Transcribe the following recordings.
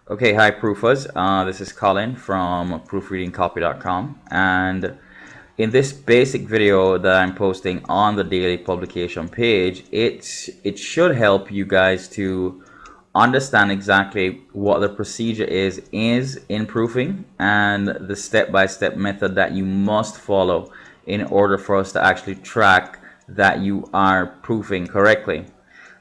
Okay, hi proofers. This is Colin from proofreadingcopy.com, and in this basic video that I'm posting on the daily publication page, it should help you guys to understand exactly what the procedure is in proofing and the step-by-step method that you must follow in order for us to actually track that you are proofing correctly.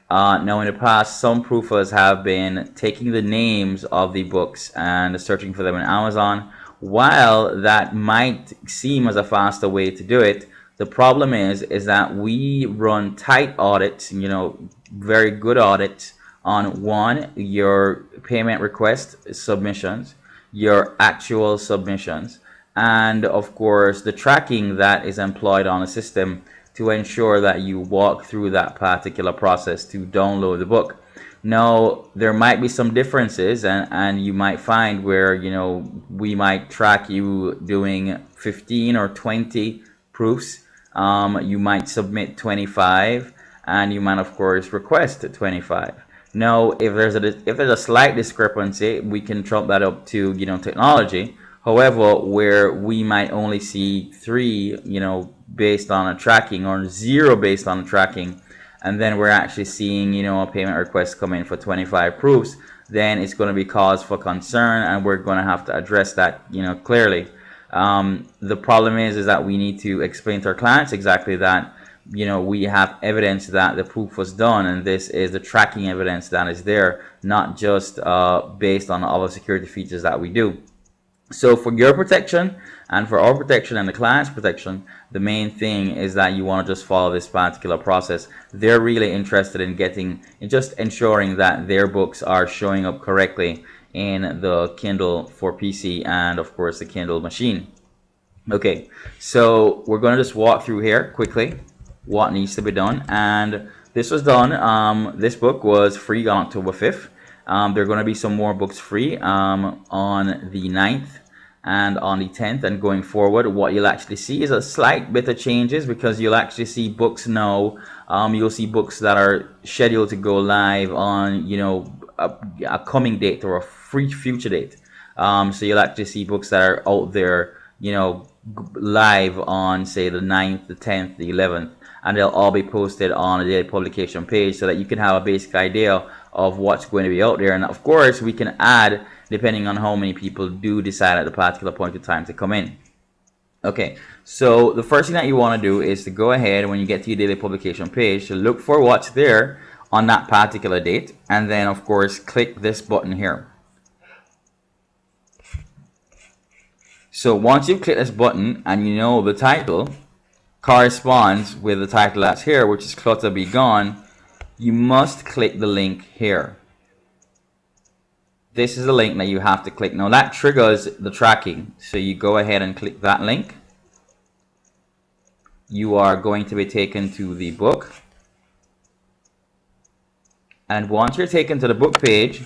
Now, in the past, some proofers have been taking the names of the books and searching for them on Amazon. While that might seem as a faster way to do it, the problem is that we run tight audits, very good audits on one, your payment request submissions, your actual submissions, and of course the tracking that is employed on the system to ensure that you walk through that particular process to download the book. Now, there might be some differences, and you might find where, we might track you doing 15 or 20 proofs. You might submit 25, and you might, of course, request 25. Now, if there's a slight discrepancy, we can trump that up to, technology. However, where we might only see 3, based on a tracking, or 0 based on a tracking, and then we're actually seeing, a payment request come in for 25 proofs, then it's going to be cause for concern, and we're going to have to address that, clearly. The problem is that we need to explain to our clients exactly that, we have evidence that the proof was done, and this is the tracking evidence that is there, not just based on other security features that we do. So for your protection and for our protection and the client's protection, the main thing is that you want to just follow this particular process. They're really interested in just ensuring that their books are showing up correctly in the Kindle for PC and of course the Kindle machine. Okay, so we're going to just walk through here quickly what needs to be done, and this was done. This book was free on October 5th. There are going to be some more books free on the 9th and on the 10th, and going forward what you'll actually see is a slight bit of changes, because you'll actually see books now. You'll see books that are scheduled to go live on a coming date or a future date. So you'll actually see books that are out there live on, say, the 9th, the 10th, the 11th, and they'll all be posted on a daily publication page so that you can have a basic idea of what's going to be out there. And of course, we can add depending on how many people do decide at a particular point in time to come in. Okay, so the first thing that you want to do is to go ahead, when you get to your daily publication page, to look for what's there on that particular date, and then of course click this button here. So once you click this button and the title corresponds with the title that's here, which is Clutter Be Gone, you must click the link here. This is the link that you have to click. Now that triggers the tracking, so you go ahead and click that link. You are going to be taken to the book, and once you're taken to the book page,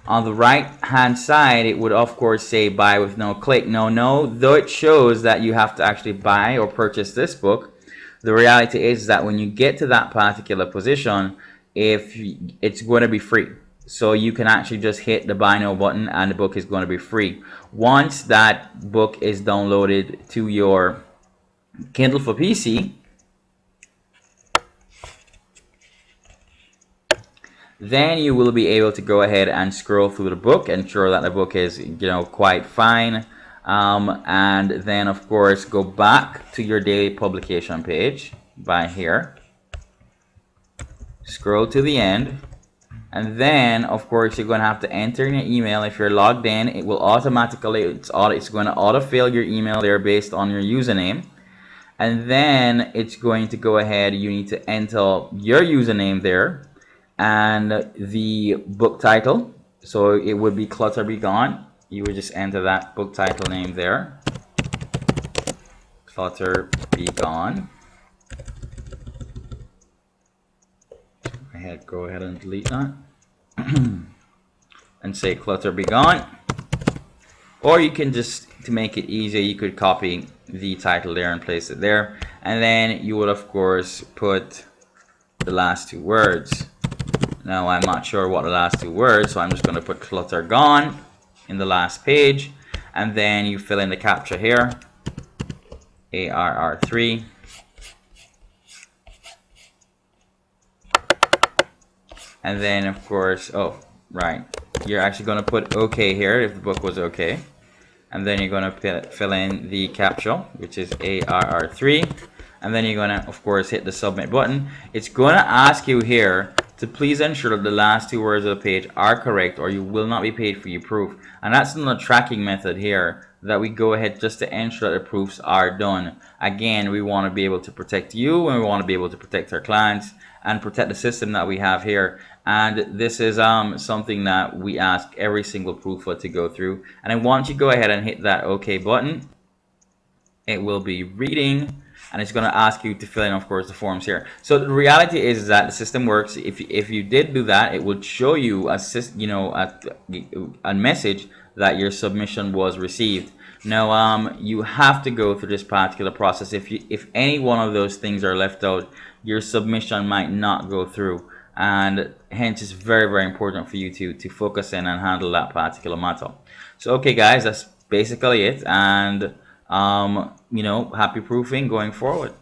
on the right hand side it would of course say buy with no click. No, though it shows that you have to actually buy or purchase this book, the reality is that when you get to that particular position, it's going to be free. So you can actually just hit the buy now button and the book is going to be free. Once that book is downloaded to your Kindle for PC, then you will be able to go ahead and scroll through the book, ensure that the book is quite fine, and then of course go back to your daily publication page by here, scroll to the end, and then of course you're going to have to enter in your email. If you're logged in, it will automatically, it's going to autofill your email there based on your username, and then it's going to go ahead, you need to enter your username there and the book title. So it would be Clutter Be Gone. You would just enter that book title name there, Clutter Be Gone. Go ahead and delete that and say Clutter Be Gone. Or you can just, to make it easier, you could copy the title there and place it there, and then you would of course put the last 2 words. Now I'm not sure what the last two words, so I'm just going to put clutter gone in the last page, and then you fill in the CAPTCHA here, ARR3. And then of course, oh, right, you're actually going to put OK here if the book was OK. And then you're going to fill in the CAPTCHA, which is ARR3. And then you're going to, of course, hit the submit button. It's going to ask you here to please ensure that the last two words of the page are correct, or you will not be paid for your proof. And that's another tracking method here that we go ahead just to ensure that the proofs are done. Again, we want to be able to protect you, and we want to be able to protect our clients and protect the system that we have here. And this is something that we ask every single proofer to go through. And then once you go ahead and hit that OK button, it will be reading, and it's going to ask you to fill in, of course, the forms here. So the reality is that the system works. If you did do that, it would show you a message that your submission was received. Now you have to go through this particular process. If any one of those things are left out, your submission might not go through, and hence it's very, very important for you to focus in and handle that particular matter. So okay guys, that's basically it, and happy proofing going forward.